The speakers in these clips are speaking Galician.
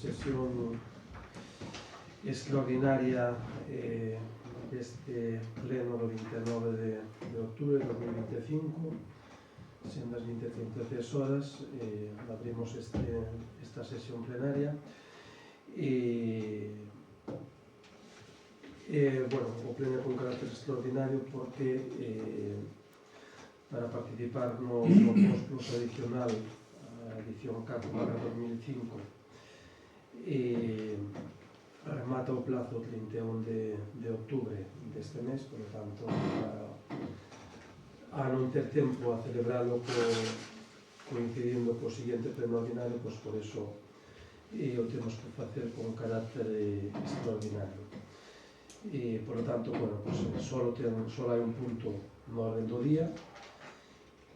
Sesión extraordinaria deste pleno do 29 de outubro de 2025, sendo as 20:33 horas, abrimos esta sesión plenaria bueno, o pleno con carácter extraordinario porque para participar no post plus adicional a edición 4/2005 remata o plazo 31 de outubro deste mes, por lo tanto, a non ter tempo a celebralo coincidindo co seguinte pleno ordinario, pois por eso o temos que facer con carácter extraordinario. Por lo tanto, bueno, pues, só hai un punto no orden do día,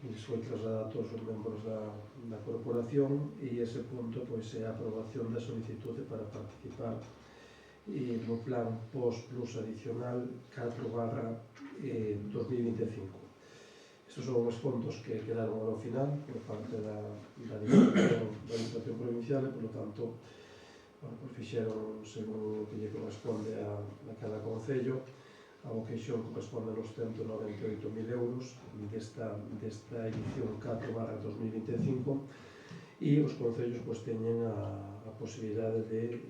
que foi trasladado a todos os membros da corporación, e ese punto pois, é a aprobación da solicitude para participar no plan post plus adicional 4/2025. Estes son os fondos que quedaron ao final por parte da Administración Provincial e, por lo tanto, pues, fixeron según o que lle corresponde a cada concello. A vocación corresponde aos 198.000 euros desta edición 4/2025, e os concellos pues, teñen a posibilidade de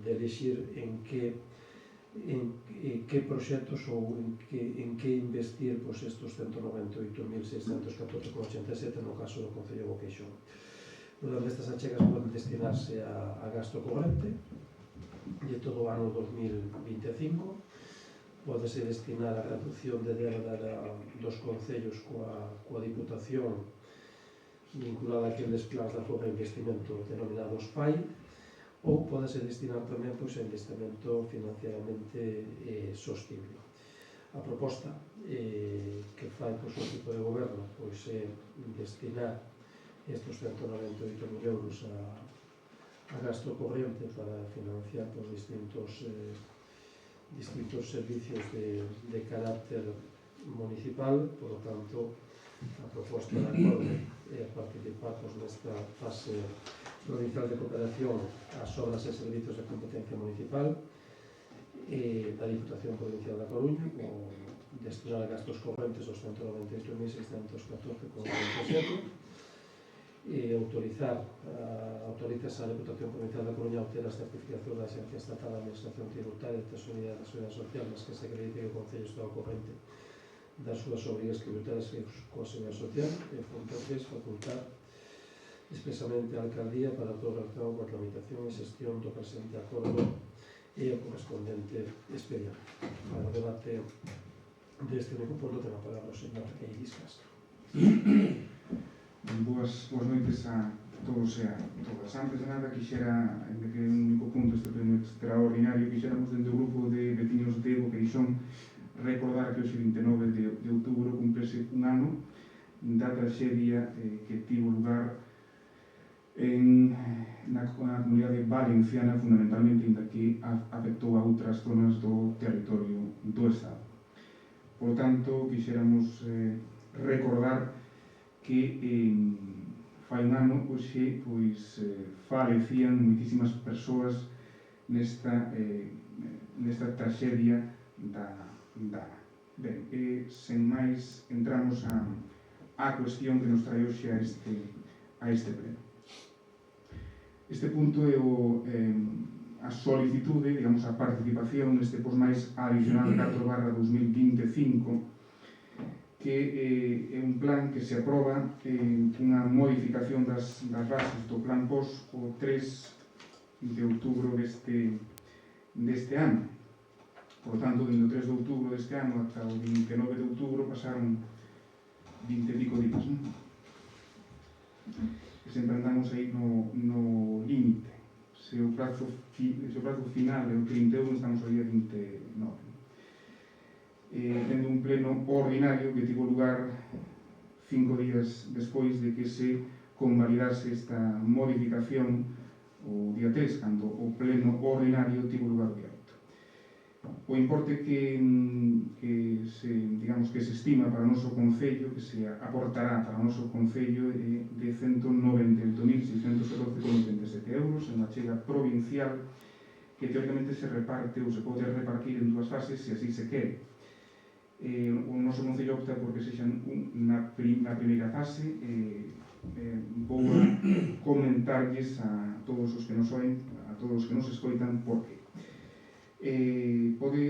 elegir en que proxectos ou en que investir pues, estos 198.614,87 no caso do Concello de Boqueixón. Durante estas achegas poden destinarse a gasto corrente de todo o ano 2025, podese destinar a reducción de débeda dos concellos coa Diputación vinculada a aqueles plans de apoio a investimento denominados PAI, ou podese destinar tamén pois, a investimento financieramente sostible. A proposta que fai pois, o equipo de goberno pois, é destinar estes 198.000 euros a gasto corriente para financiar pois, distintos servicios de carácter municipal. Por lo tanto, a proposta de acordo é participar pois, nesta fase provincial de cooperación ás obras e servicios de competencia municipal da Diputación Provincial da Coruña, con destinar a gastos correntes os 198.614,47, autorizase a Diputación Provincial da Coruña a obter a certificación da Axencia Estatal de Administración Tributaria e Tesorería da Seguridade Social nas que se acredite que o Concello está ao corrente das súas obrigas tributarias coa Seguridade Social, e punto 3, facultar expresamente a Alcaldía para todo o relacionado coa tramitación e xestión do presente acordo e o correspondente expediente. Para o debate deste único punto ten a palabra o señor Eiris Castro. Boas noites a todos e a todas. Antes de nada, quixera, en que é un único punto este pleno extraordinario, quixéramos dentro do grupo de veciños de Boqueixón recordar que hoxe 29 de outubro cumprese un ano da traxedia que tivo lugar na comunidade valenciana, fundamentalmente, inda que afectou a outras zonas do territorio do Estado. Por tanto, quixéramos recordar que fai un ano hoxe falecían moitísimas persoas nesta traxedia da ano. Ben, sen máis, entramos á cuestión que nos trae hoxe a este pleno. Este punto é a solicitude, digamos, a participación neste post máis adicional 4/2025, que é un plan que se aproba unha modificación das bases do plan POS o 3 de outubro deste ano. Por tanto, do 3 de outubro deste ano ata o 29 de outubro pasaron 20 e pico días, non? Que sempre andamos aí no límite. Se o prazo final é o 31, estamos aí a 29. Tendo un pleno ordinario que tivo lugar 5 días despois de que se convalidase esta modificación o día 3, cando o pleno ordinario tivo lugar o día 8. O importe que se estima para o noso Concello, que se aportará para o noso Concello, é de 198.614,87 euros, en unha chega provincial que teóricamente se reparte ou se pode repartir en dúas fases se así se quere. O noso Concello opta por que sexan na primeira fase. Vou comentarlles a todos os que nos oen, a todos os que nos escoitan, por qué. Pode,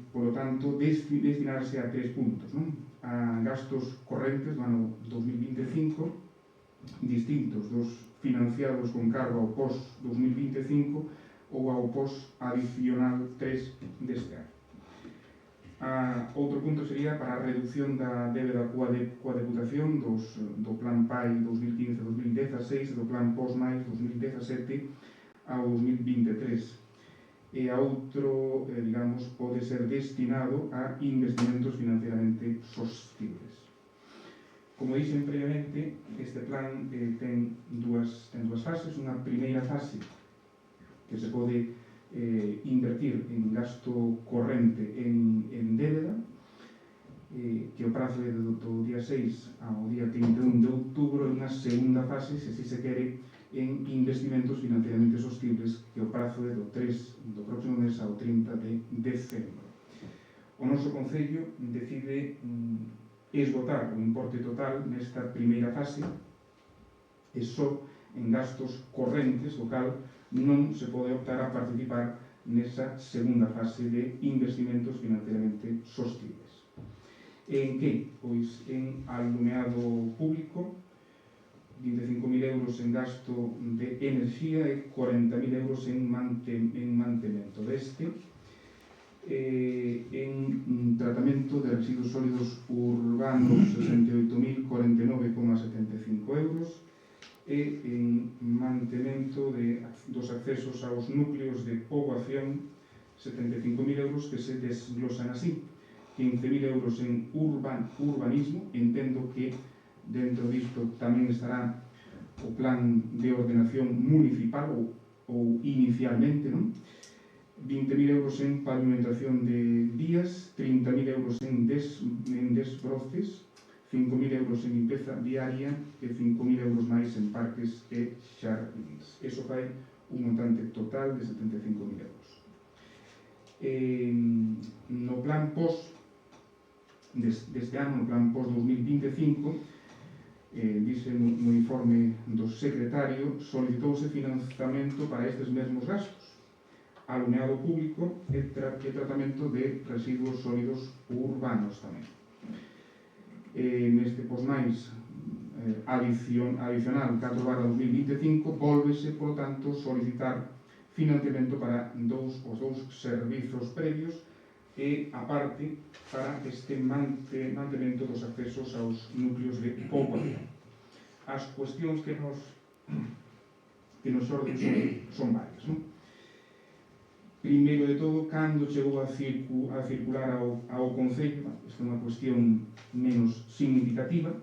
polo tanto, destinarse a 3 puntos, non? A gastos correntes do ano 2025, distintos dos financiados con cargo ao POS 2025 ou ao POS adicional 3 deste ano. Outro punto sería para a reducción da débeda coa Deputación do Plan PAI 2015-2016 e do Plan POS máis 2017 ao 2023. E a outro, pode ser destinado a investimentos financieramente sostibles. Como dixen previamente, este plan ten dúas fases. Unha primeira fase que se pode invertir en gasto corrente en débeda, que o prazo é do día 6 ao día 31 de outubro, e unha segunda fase, se así se quere, en investimentos financieramente sostibles, que o prazo é do 3 do próximo mes ao 30 de decembro. O noso Concello decide esgotar o importe total nesta primeira fase e só en gastos correntes, o cal non se pode optar a participar nesa segunda fase de investimentos financieramente sostibles. En que? Pois en alumeado público, 25.000 euros en gasto de enerxía e 40.000 euros en mantemento deste, en tratamento de residuos sólidos urbanos 68.049,75 euros, e en mantemento dos accesos aos núcleos de poboación 75.000 euros, que se desglosan así: 15.000 euros en urbanismo. Entendo que dentro disto tamén estará o plan de ordenación municipal ou inicialmente, non? 20.000 euros en pavimentación de vías, 30.000 euros en desbroces, 5.000 euros en limpeza viaria e 5.000 euros máis en parques e xardíns. Eso fai un montante total de 75.000 euros. No plan POS deste ano, no plan POS 2025, dice no informe do secretario, solicitouse financiamento para estes mesmos gastos: alumeado público e tratamento de residuos sólidos urbanos tamén. Neste POS máis adicional 4/2025 volvese, por tanto, solicitar financiamento para os dous servizos previos e, aparte, para este mantemento dos accesos aos núcleos de poboación. As cuestións que nos xorden son varias, non? Primeiro de todo, cando chegou a circular ao Concello, esta é unha cuestión menos significativa.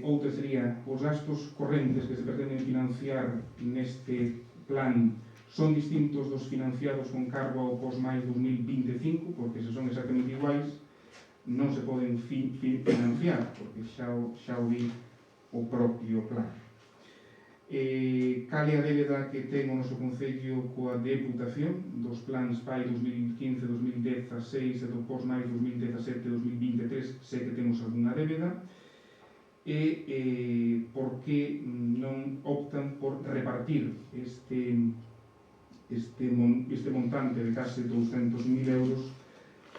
Outra sería, os gastos correntes que se pretenden financiar neste plan son distintos dos financiados con cargo ao POS máis 2025, porque se son exactamente iguais non se poden financiar, porque xa o di o propio plan. Cal é a débeda que ten o noso Concello coa Deputación dos plans PAI 2015-2016 e do POS máis 2017-2023? Sei que temos algunha débeda. E por que non optan por repartir este montante de case 200.000 euros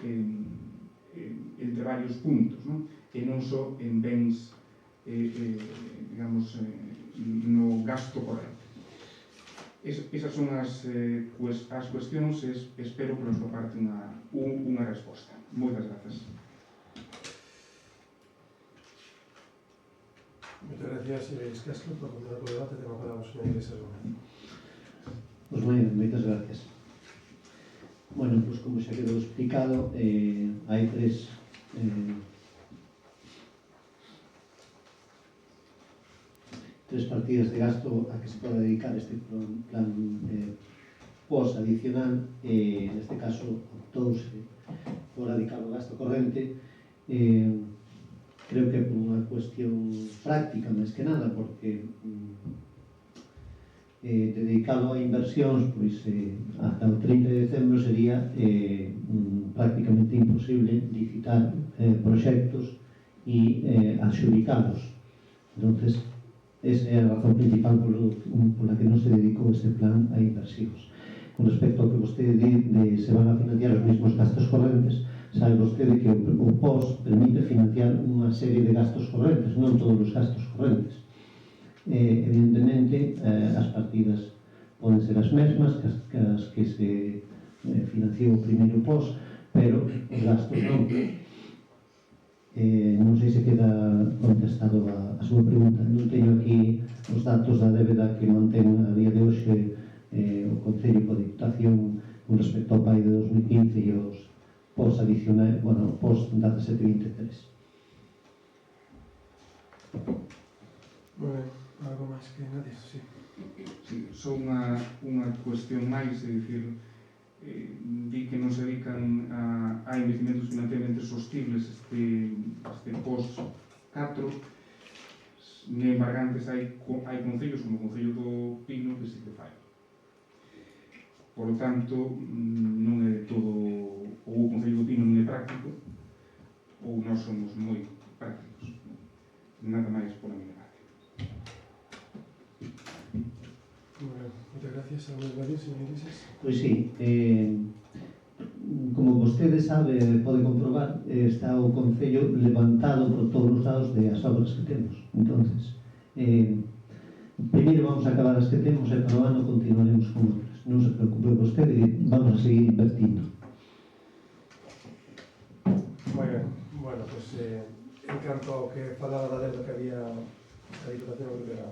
entre varios puntos, non? E non só en bens, no gasto corrente. Esas son as cuestións e espero que nos parte unha resposta. Moitas grazas. Muchas gracias, señor Iscasio, por continuar con el debate. Tengo para vos, señor Iglesias Gómez. Pois moi ben, moitas gracias. Bueno, pois como xa quedou explicado, hai tres partidas de gasto a que se pode dedicar este plan pos adicional, neste caso optouse por adicar o gasto corrente, creo que por unha cuestión práctica, máis que nada, porque dedicado a inversións, pois ata o 30 de decembro sería prácticamente imposible licitar proxectos e adxudicados. Entonces, esa é a razón principal pola que non se dedicou este plan a inversións. Con respecto ao que vostede di de se van a financiar os mesmos gastos correntes, sabe vostede que o POS permite financiar unha serie de gastos correntes, non todos os gastos correntes. Evidentemente, as partidas poden ser as mesmas que as que se financiou o primeiro POS, pero os gastos non. Non sei se queda contestado a súa pregunta. Non teño aquí os datos da débeda que mantén a día de hoxe o Concello coa Diputación con respecto ao PAI de 2015 e os POS adicionais, bueno, POS da 17-23. Moi ben, algo máis que añadir? Sí. Sí, só unha cuestión máis, é dicir, di que non se dedican a investimentos financieramente sostibles este POS 4, ni embargantes hai concellos como o Concello do Pino que se te fai. Por lo tanto, non é todo, ou o Concello do Pino non é práctico, ou nós somos moi prácticos. Nada máis por a miña parte. Bueno, moitas gracias. Algo de añadir, señor Iglesias? Pois sí, como vostede sabe, pode comprobar, está o Concello levantado por todos os lados de as obras que temos. Entonces, primeiro vamos a acabar as que temos e para o ano continuaremos con outras. Non se preocupe vostede, vamos a seguir invertindo. Moi ben, bueno, pois en canto ao que falaba da deuda que había a Diputación, creo que era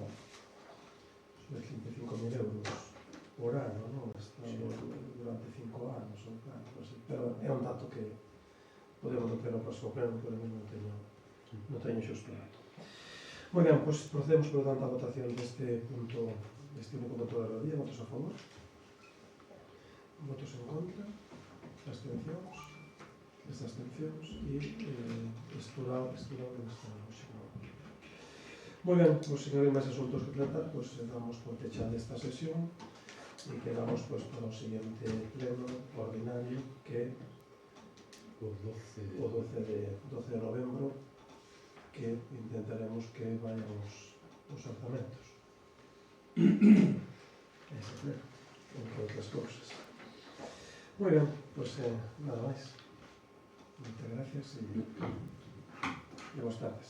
sobre 55.000 euros por ano, non? Estando durante 5 anos ou tanto, así. Pero é un dato que podemos ter o próximo pleno, pero non teño xusto dato. Moi ben, pois procedemos por tanto a votación deste punto, deste único punto da rodilla. Votos a favor? Votos en contra? Abstencións? Abstencións e esturado non está hoxe. Moi ben, pois se non hai máis asuntos que tratar, pois damos por pechada esta sesión e quedamos pois para o seguinte pleno ordinario que o 12 de novembro, que intentaremos que vayan os orzamentos. Ese pleno, entre outras cousas. Moi ben, pois nada máis. Moitas gracias e boas tardes.